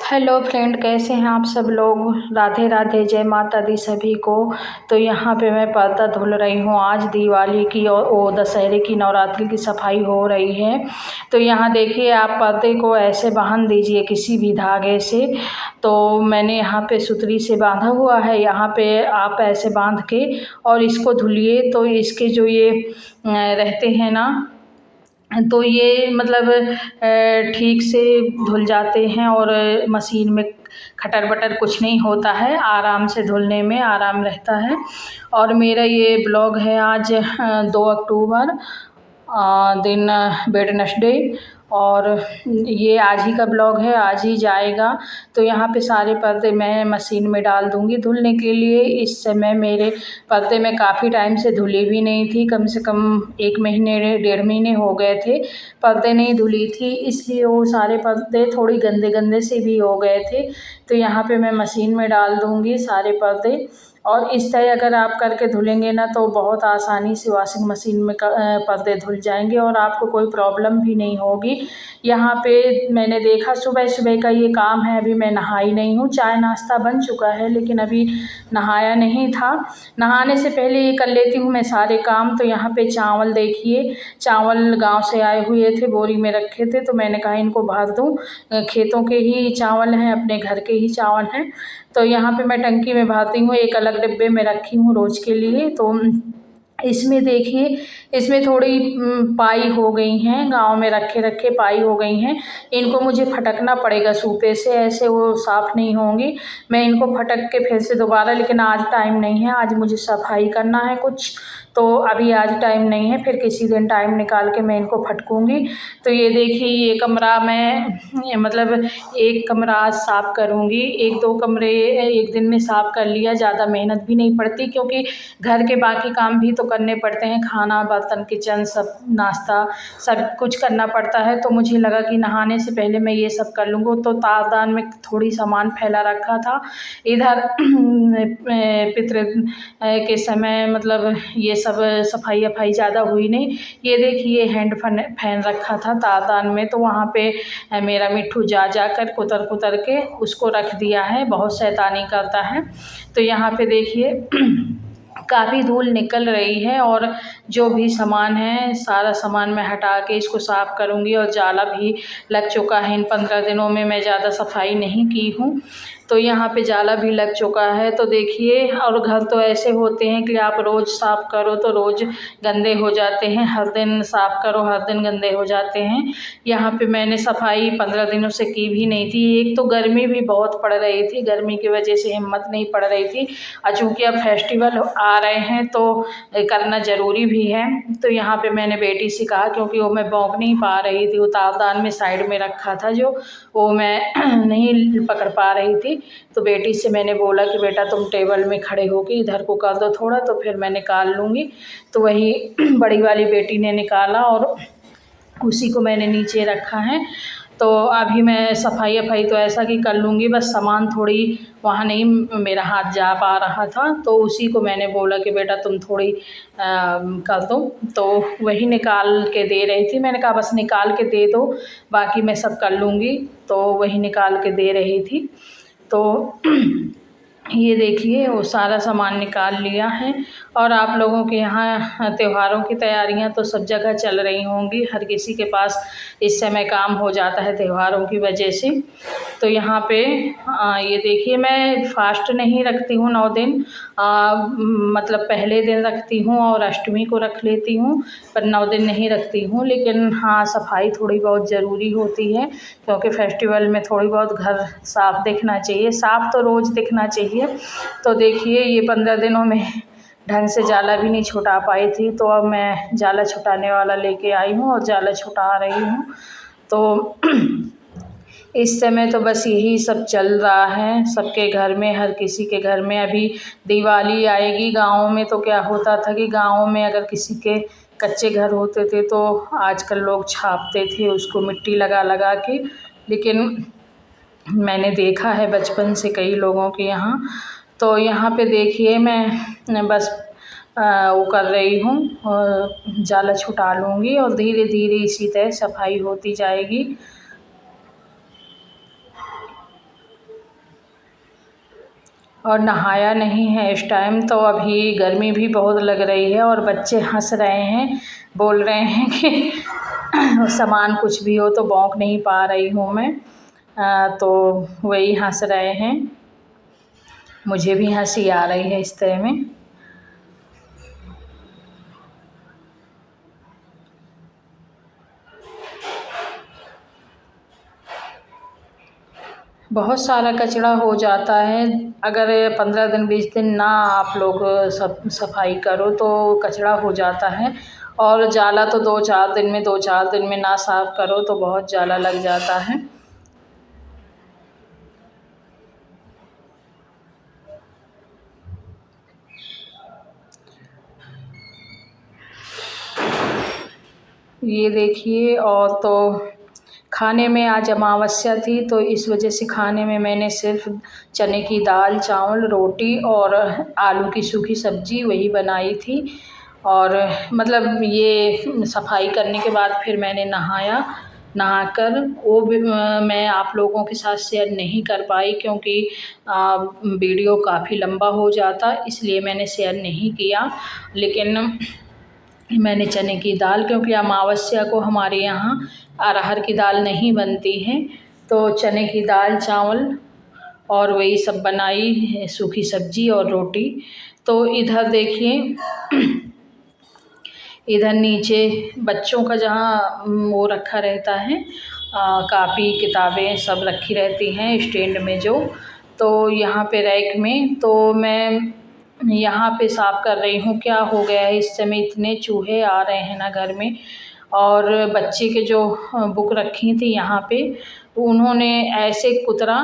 Hello friend, कैसे हैं आप सब लोग। राधे राधे, जय माता दी सभी को। तो यहाँ पे मैं पर्दा धुल रही हूँ। आज दिवाली की और दशहरे की नवरात्रि की सफाई हो रही है। तो यहाँ देखिए, आप पर्दे को ऐसे बांध दीजिए किसी भी धागे से। तो मैंने यहाँ पे सुतरी से बांधा हुआ है। यहाँ पे आप ऐसे बांध के और इसको धुलिए तो इसके जो ये रहते हैं ना, तो ये मतलब ठीक से धुल जाते हैं और मशीन में खटर बटर कुछ नहीं होता है। आराम से धुलने में आराम रहता है। और मेरा ये ब्लॉग है आज 2 अक्टूबर, दिन वेडनेसडे। और ये आज ही का ब्लॉग है, आज ही जाएगा। तो यहाँ पे सारे पर्दे मैं मशीन में डाल दूँगी धुलने के लिए। इस समय मेरे पर्दे में काफ़ी टाइम से धुली भी नहीं थी, कम से कम 1 महीने 1.5 महीने हो गए थे पर्दे नहीं धुली थी, इसलिए वो सारे पर्दे थोड़ी गंदे गंदे से भी हो गए थे। तो यहाँ पे मैं मशीन में डाल दूँगी सारे पर्दे। और इस तरह अगर आप करके धुलेंगे ना तो बहुत आसानी से वॉशिंग मशीन में पर्दे धुल जाएंगे और आपको कोई प्रॉब्लम भी नहीं होगी। यहाँ पे मैंने देखा सुबह सुबह का ये काम है। अभी मैं नहाई नहीं हूँ, चाय नाश्ता बन चुका है लेकिन अभी नहाया नहीं था। नहाने से पहले ये कर लेती हूँ मैं सारे काम। तो यहाँ पे चावल देखिए, चावल गांव से आए हुए थे, बोरी में रखे थे, तो मैंने कहा इनको भर दूँ। खेतों के ही चावल हैं, अपने घर के ही चावल हैं। तो यहाँ पे मैं टंकी में भरती हूँ, एक अलग डिब्बे में रखी हूँ रोज़ के लिए। तो इसमें देखिए, इसमें थोड़ी पाई हो गई हैं, गाँव में रखे रखे पाई हो गई हैं। इनको मुझे फटकना पड़ेगा सूपे से, ऐसे वो साफ़ नहीं होंगी। मैं इनको फटक के फिर से दोबारा, लेकिन आज टाइम नहीं है, आज मुझे सफाई करना है कुछ, तो अभी आज टाइम नहीं है, फिर किसी दिन टाइम निकाल के मैं इनको फटकूँगी। तो ये देखिए, ये कमरा मैं मतलब एक कमरा आज साफ़ करूँगी। 1-2 कमरे एक दिन में साफ़ कर लिया, ज़्यादा मेहनत भी नहीं पड़ती, क्योंकि घर के बाकी काम भी तो करने पड़ते हैं, खाना, बर्तन, किचन, सब नाश्ता सब कुछ करना पड़ता है। तो मुझे लगा कि नहाने से पहले मैं ये सब कर लूँगी। तो तारदान में थोड़ी सामान फैला रखा था इधर पितृ के समय, मतलब ये सब सफाई अफाई ज़्यादा हुई नहीं। ये देखिए, हैंड फैन रखा था तारदान में, तो वहाँ पे मेरा मिट्ठू जा कर कुतर कुतर के उसको रख दिया है, बहुत शैतानी करता है। तो यहाँ पे देखिए काफ़ी धूल निकल रही है और जो भी सामान है सारा सामान मैं हटा के इसको साफ़ करूँगी। और जाला भी लग चुका है, इन 15 दिनों में मैं ज़्यादा सफाई नहीं की हूँ, तो यहाँ पे जाला भी लग चुका है। तो देखिए, और घर तो ऐसे होते हैं कि आप रोज़ साफ़ करो तो रोज़ गंदे हो जाते हैं, हर दिन साफ़ करो हर दिन गंदे हो जाते हैं। यहाँ पे मैंने सफाई 15 दिनों से की भी नहीं थी। एक तो गर्मी भी बहुत पड़ रही थी, गर्मी की वजह से हिम्मत नहीं पड़ रही थी। और चूँकि अब फेस्टिवल आ रहे हैं तो करना ज़रूरी भी है। तो यहाँ पे मैंने बेटी से कहा, क्योंकि वो मैं भौंक नहीं पा रही थी, वो तारदान में साइड में रखा था जो, वो मैं नहीं पकड़ पा रही थी। तो बेटी से मैंने बोला कि बेटा तुम टेबल में खड़े होके इधर को कर दो थोड़ा, तो फिर मैं निकाल लूँगी। तो वही बड़ी वाली बेटी ने निकाला और उसी को मैंने नीचे रखा है। तो अभी मैं सफाई अफाई तो ऐसा कि कर लूँगी, बस सामान थोड़ी वहाँ नहीं मेरा हाथ जा पा रहा था, तो उसी को मैंने बोला कि बेटा तुम थोड़ी कर दो। तो वही निकाल के दे रही थी, मैंने कहा बस निकाल के दे दो, बाकी मैं सब कर लूँगी। तो वही निकाल के दे रही थी। तो ये देखिए, वो सारा सामान निकाल लिया है। और आप लोगों के यहाँ त्योहारों की तैयारियां तो सब जगह चल रही होंगी, हर किसी के पास इस समय काम हो जाता है त्योहारों की वजह से। तो यहाँ पे ये देखिए, मैं फास्ट नहीं रखती हूँ 9 दिन, मतलब पहले दिन रखती हूँ और अष्टमी को रख लेती हूँ, पर 9 दिन नहीं रखती हूँ। लेकिन हाँ, सफाई थोड़ी बहुत ज़रूरी होती है, क्योंकि फेस्टिवल में थोड़ी बहुत घर साफ़ दिखना चाहिए, साफ़ तो रोज़ दिखना चाहिए। तो देखिए, ये 15 दिनों में ढंग से जाला भी नहीं छुटा पाई थी, तो अब मैं जाला छुटाने वाला लेके आई हूँ और जाला छुटा रही हूँ। तो इस समय तो बस यही सब चल रहा है सबके घर में, हर किसी के घर में। अभी दिवाली आएगी, गाँव में तो क्या होता था कि गाँव में अगर किसी के कच्चे घर होते थे तो आजकल लोग छापते थे उसको मिट्टी लगा लगा के। लेकिन मैंने देखा है बचपन से कई लोगों के यहाँ। तो यहाँ पे देखिए, मैं बस वो कर रही हूँ और जाला छुटा लूँगी और धीरे धीरे इसी तरह सफाई होती जाएगी। और नहाया नहीं है इस टाइम। तो अभी गर्मी भी बहुत लग रही है और बच्चे हंस रहे हैं, बोल रहे हैं कि सामान कुछ भी हो तो भौंक नहीं पा रही हूँ मैं। तो वही हंस रहे हैं, मुझे भी हंसी आ रही है इस तरह में। बहुत सारा कचरा हो जाता है। अगर 15 दिन 20 दिन ना आप लोग सफाई करो तो कचरा हो जाता है। और जाला तो 2-4 दिन में 2-4 दिन में ना साफ़ करो तो बहुत जाला लग जाता है। ये देखिए। और तो खाने में आज अमावस्या थी तो इस वजह से खाने में मैंने सिर्फ चने की दाल, चावल, रोटी और आलू की सूखी सब्जी वही बनाई थी। और मतलब ये सफाई करने के बाद फिर मैंने नहाकर वो भी मैं आप लोगों के साथ शेयर नहीं कर पाई क्योंकि वीडियो काफ़ी लंबा हो जाता, इसलिए मैंने शेयर नहीं किया। लेकिन मैंने चने की दाल, क्योंकि अमावस्या को हमारे यहाँ अरहर की दाल नहीं बनती है, तो चने की दाल, चावल और वही सब बनाई, सूखी सब्जी और रोटी। तो इधर देखिए, इधर नीचे बच्चों का जहाँ वो रखा रहता है, कापी किताबें सब रखी रहती हैं स्टैंड में जो, तो यहाँ पे रैक में तो मैं यहाँ पे साफ़ कर रही हूँ। क्या हो गया है इस समय, इतने चूहे आ रहे हैं ना घर में। और बच्चे के जो बुक रखी थी यहाँ पे, उन्होंने ऐसे कुतरा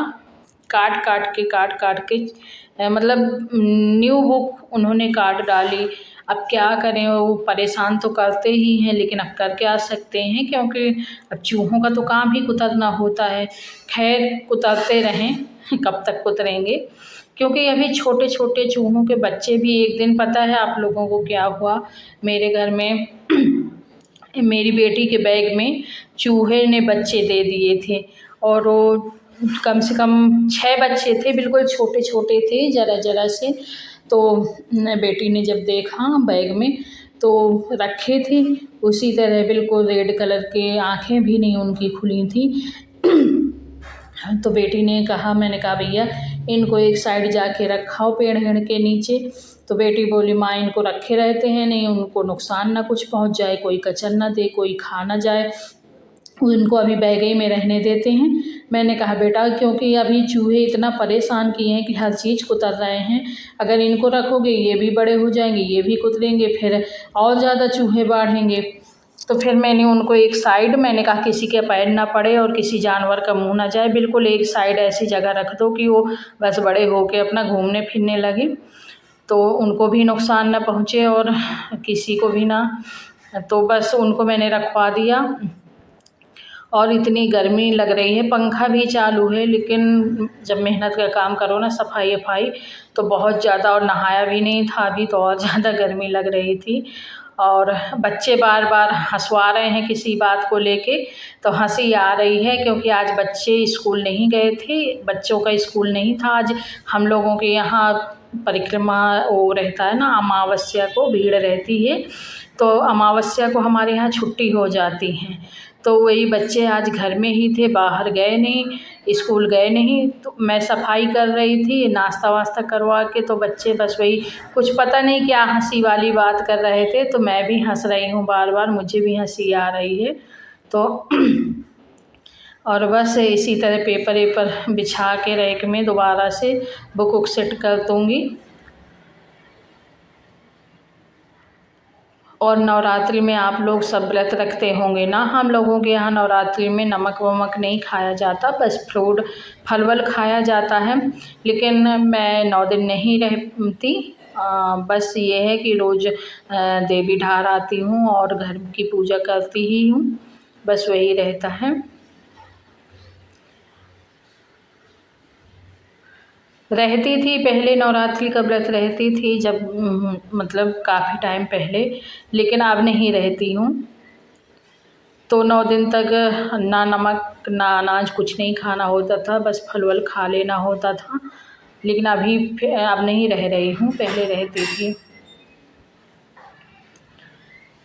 काट काट के मतलब न्यू बुक उन्होंने काट डाली। अब क्या करें, वो परेशान तो करते ही हैं लेकिन अब कर क्या सकते हैं, क्योंकि अब चूहों का तो काम ही कुतरना होता है। खैर कुतरते रहें, कब तक कुतरेंगे, क्योंकि अभी छोटे छोटे चूहों के बच्चे भी, एक दिन पता है आप लोगों को क्या हुआ, मेरे घर में मेरी बेटी के बैग में चूहे ने बच्चे दे दिए थे। और वो कम से कम 6 बच्चे थे, बिल्कुल छोटे छोटे थे, ज़रा ज़रा से। तो बेटी ने जब देखा बैग में तो रखे थे उसी तरह, बिल्कुल रेड कलर के, आँखें भी नहीं उनकी खुली थी। तो बेटी ने कहा, मैंने कहा भैया इनको एक साइड जाके रखाओ पेड़ हेड़ के नीचे। तो बेटी बोली, माँ इनको रखे रहते हैं, नहीं उनको नुकसान ना कुछ पहुंच जाए, कोई कचर ना दे, कोई खा ना जाए, उनको अभी बैग ही में रहने देते हैं। मैंने कहा बेटा, क्योंकि अभी चूहे इतना परेशान किए हैं कि हर चीज़ कुतर रहे हैं, अगर इनको रखोगे ये भी बड़े हो जाएंगे, ये भी कुतरेंगे, फिर और ज़्यादा चूहे बढ़ेंगे। तो फिर मैंने उनको एक साइड, मैंने कहा किसी के पैर ना पड़े और किसी जानवर का मुंह ना जाए, बिल्कुल एक साइड ऐसी जगह रख दो कि वो बस बड़े होके अपना घूमने फिरने लगे, तो उनको भी नुकसान ना पहुँचे और किसी को भी ना। तो बस उनको मैंने रखवा दिया। और इतनी गर्मी लग रही है, पंखा भी चालू है, लेकिन जब मेहनत का काम करो ना, सफाई वफाई, तो बहुत ज़्यादा, और नहाया भी नहीं था अभी तो और ज़्यादा गर्मी लग रही थी। और बच्चे बार बार हंसवा रहे हैं किसी बात को लेके, तो हंसी आ रही है क्योंकि आज बच्चे स्कूल नहीं गए थे, बच्चों का स्कूल नहीं था आज। हम लोगों के यहाँ परिक्रमा वो रहता है ना, अमावस्या को भीड़ रहती है, तो अमावस्या को हमारे यहाँ छुट्टी हो जाती है। तो वही बच्चे आज घर में ही थे, बाहर गए नहीं, स्कूल गए नहीं। तो मैं सफाई कर रही थी नाश्ता वास्ता करवा के, तो बच्चे बस वही कुछ पता नहीं क्या हंसी वाली बात कर रहे थे, तो मैं भी हंस रही हूँ, बार बार मुझे भी हंसी आ रही है। तो और बस इसी तरह पेपर वेपर बिछा के रैक में दोबारा से बुक वुक सेट कर दूँगी। और नवरात्रि में आप लोग सब व्रत रखते होंगे ना। हम लोगों के यहाँ नवरात्रि में नमक वमक नहीं खाया जाता, बस फ्रूट फल वल खाया जाता है। लेकिन मैं 9 दिन नहीं रहती, बस ये है कि रोज़ देवी ढार आती हूँ और घर की पूजा करती ही हूँ, बस वही रहता है। रहती थी पहले, नवरात्रि का व्रत रहती थी जब मतलब काफ़ी टाइम पहले, लेकिन अब नहीं रहती हूँ। तो 9 दिन तक ना नमक ना अनाज कुछ नहीं खाना होता था, बस फल वल खा लेना होता था। लेकिन अभी अब नहीं रह रही हूँ, पहले रहती थी।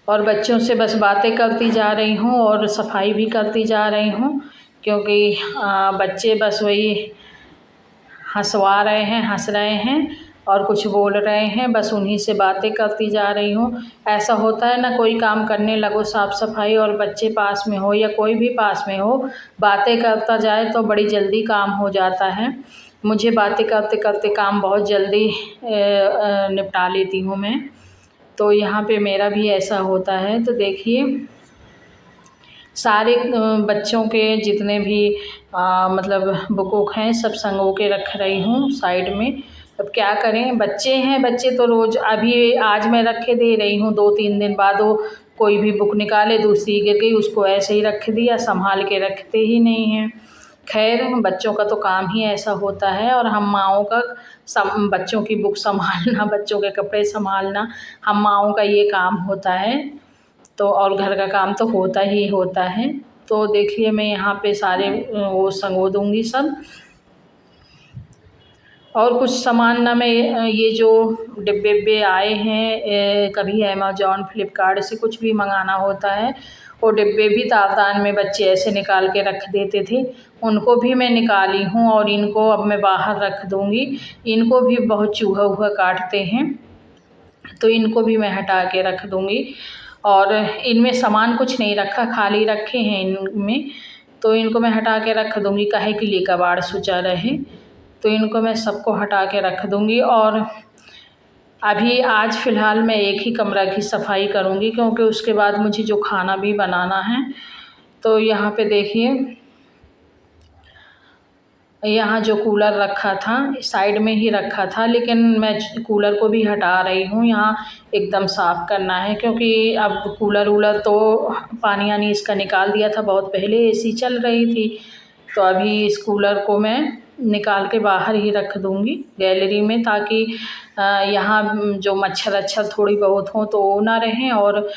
और बच्चों से बस बातें करती जा रही हूँ और सफाई भी करती जा रही हूँ, क्योंकि बच्चे बस वही हंसवा रहे हैं, हंस रहे हैं और कुछ बोल रहे हैं, बस उन्हीं से बातें करती जा रही हूँ। ऐसा होता है ना, कोई काम करने लगो साफ़ सफाई और बच्चे पास में हो या कोई भी पास में हो, बातें करता जाए तो बड़ी जल्दी काम हो जाता है। मुझे बातें करते करते काम बहुत जल्दी निपटा लेती हूँ मैं। तो यहाँ पे मेरा भी ऐसा होता है। तो देखिए, सारे बच्चों के जितने भी मतलब बुक हैं सब संगो के रख रही हूँ साइड में। अब क्या करें, बच्चे हैं, बच्चे तो रोज़, अभी आज मैं रख के दे रही हूँ, 2-3 दिन बाद वो कोई भी बुक निकाले, दूसरी गिर गई, उसको ऐसे ही रख दिया, संभाल के रखते ही नहीं हैं। खैर, बच्चों का तो काम ही ऐसा होता है और हम माँओं का बच्चों की बुक संभालना, बच्चों के कपड़े संभालना, हम माँओं का ये काम होता है। तो और घर का काम तो होता ही होता है। तो देखिए, मैं यहाँ पे सारे वो संगो दूँगी सब। और कुछ सामान ना, मैं ये जो डिब्बे आए हैं, कभी अमेज़ॉन फ्लिपकार्ट से कुछ भी मंगाना होता है, वो डिब्बे भी तारदान में बच्चे ऐसे निकाल के रख देते थे, उनको भी मैं निकाली हूँ और इनको अब मैं बाहर रख दूँगी। इनको भी बहुत चूहा वूहा काटते हैं, तो इनको भी मैं हटा के रख दूँगी। और इनमें सामान कुछ नहीं रखा, खाली रखे हैं इनमें, तो इनको मैं हटा के रख दूँगी, काहे के लिए कबाड़ सुचा रहे। तो इनको मैं सबको हटा के रख दूँगी। और अभी आज फ़िलहाल मैं एक ही कमरा की सफाई करूँगी, क्योंकि उसके बाद मुझे जो खाना भी बनाना है। तो यहाँ पे देखिए, यहाँ जो कूलर रखा था साइड में ही रखा था, लेकिन मैं कूलर को भी हटा रही हूँ, यहाँ एकदम साफ़ करना है, क्योंकि अब कूलर वूलर तो पानी वानी इसका निकाल दिया था बहुत पहले, एसी चल रही थी। तो अभी इस कूलर को मैं निकाल के बाहर ही रख दूँगी गैलरी में, ताकि यहाँ जो मच्छर अच्छर थोड़ी बहुत हों तो वो ना रहें, और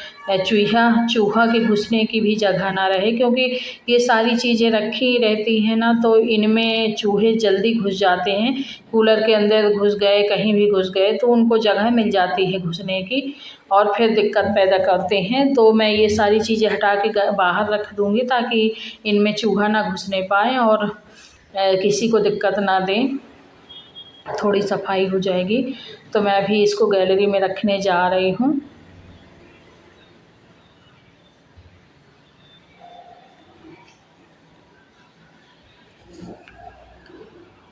चूहा के घुसने की भी जगह ना रहे, क्योंकि ये सारी चीज़ें रखी रहती हैं ना, तो इनमें चूहे जल्दी घुस जाते हैं। कूलर के अंदर घुस गए, कहीं भी घुस गए, तो उनको जगह मिल जाती है घुसने की और फिर दिक्कत पैदा करते हैं। तो मैं ये सारी चीज़ें हटा के बाहर रख दूँगी, ताकि इनमें चूहा ना घुसने पाए और किसी को दिक्कत ना दें, थोड़ी सफाई हो जाएगी। तो मैं अभी इसको गैलरी में रखने जा रही हूँ।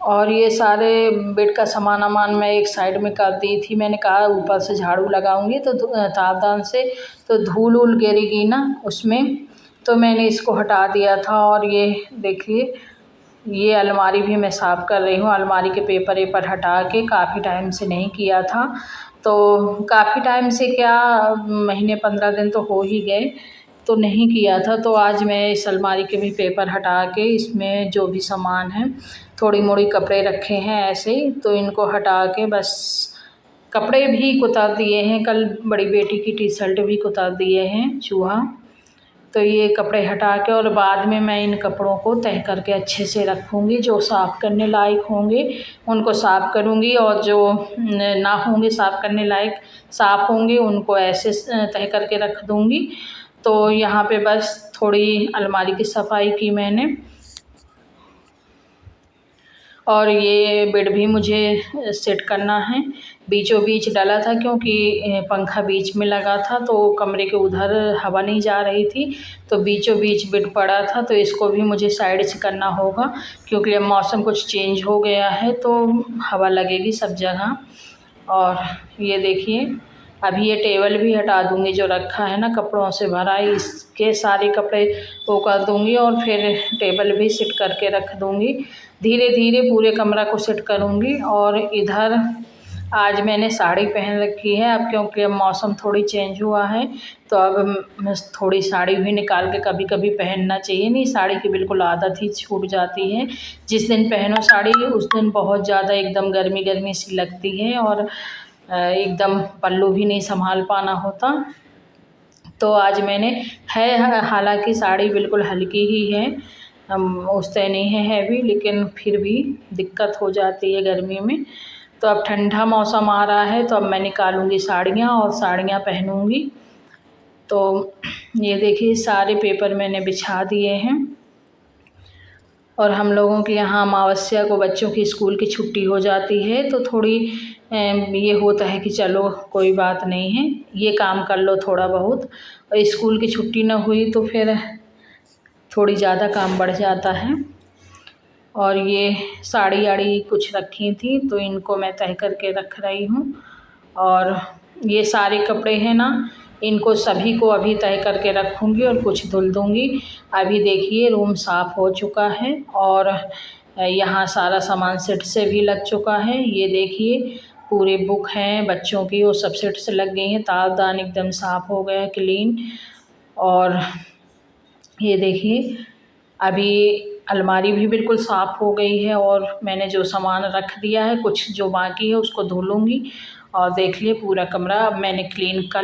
और ये सारे बेड का सामान वामान मैं एक साइड में कर दी थी। मैंने कहा ऊपर से झाड़ू लगाऊंगी तो तारदान से तो धूल वूल गिरेगी ना उसमें, तो मैंने इसको हटा दिया था। और ये देखिए, ये अलमारी भी मैं साफ़ कर रही हूँ। अलमारी के पेपर वेपर हटा के, काफ़ी टाइम से नहीं किया था, तो काफ़ी टाइम से क्या, महीने 15 दिन तो हो ही गए, तो नहीं किया था। तो आज मैं इस अलमारी के भी पेपर हटा के, इसमें जो भी सामान है, थोड़ी मोड़ी कपड़े रखे हैं ऐसे ही, तो इनको हटा के बस कपड़े भी कुतर दिए हैं। कल बड़ी बेटी की टी शर्ट भी कुतर दिए हैं चूहा। तो ये कपड़े हटा के और बाद में मैं इन कपड़ों को तह करके अच्छे से रखूँगी। जो साफ़ करने लायक होंगे उनको साफ़ करूँगी, और जो ना होंगे साफ़ करने लायक, साफ़ होंगे, उनको ऐसे तह करके रख दूँगी। तो यहाँ पे बस थोड़ी अलमारी की सफाई की मैंने। और ये बेड भी मुझे सेट करना है, बीचों बीच डाला था, क्योंकि पंखा बीच में लगा था तो कमरे के उधर हवा नहीं जा रही थी, तो बीचों बीच बेड पड़ा था। तो इसको भी मुझे साइड से करना होगा, क्योंकि अब मौसम कुछ चेंज हो गया है तो हवा लगेगी सब जगह। और ये देखिए, अभी ये टेबल भी हटा दूँगी जो रखा है ना कपड़ों से भरा, इसके सारे कपड़े वो कर दूँगी और फिर टेबल भी सेट करके रख दूँगी। धीरे धीरे पूरे कमरा को सेट करूँगी। और इधर आज मैंने साड़ी पहन रखी है, अब क्योंकि अब मौसम थोड़ी चेंज हुआ है, तो अब थोड़ी साड़ी भी निकाल के कभी कभी पहनना चाहिए। नहीं, साड़ी की बिल्कुल आदत ही छूट जाती है। जिस दिन पहनो साड़ी उस दिन बहुत ज़्यादा एकदम गर्मी गर्मी सी लगती है, और एकदम पल्लू भी नहीं संभाल पाना होता। तो आज मैंने हालांकि साड़ी बिल्कुल हल्की ही है, उसते नहीं है हैवी, लेकिन फिर भी दिक्कत हो जाती है गर्मी में। तो अब ठंडा मौसम आ रहा है तो अब मैं निकालूंगी साड़ियाँ और साड़ियाँ पहनूंगी। तो ये देखिए सारे पेपर मैंने बिछा दिए हैं। और हम लोगों के यहाँ अमावस्या को बच्चों की स्कूल की छुट्टी हो जाती है तो थोड़ी ये होता है कि चलो कोई बात नहीं है, ये काम कर लो थोड़ा बहुत, और स्कूल की छुट्टी न हुई तो फिर थोड़ी ज़्यादा काम बढ़ जाता है। और ये साड़ी आड़ी कुछ रखी थी तो इनको मैं तह करके रख रही हूँ। और ये सारे कपड़े हैं ना, इनको सभी को अभी तय करके रखूँगी और कुछ धुल दूँगी। अभी देखिए रूम साफ़ हो चुका है और यहाँ सारा सामान सेट से भी लग चुका है। ये देखिए पूरे बुक हैं बच्चों की, वो सब सेट से लग गई हैं। तावदान एकदम साफ़ हो गया है, क्लीन। और ये देखिए अभी अलमारी भी बिल्कुल साफ़ हो गई है और मैंने जो सामान रख दिया है, कुछ जो बाकी है उसको धुलूँगी। और देख लिए पूरा कमरा अब मैंने क्लीन कर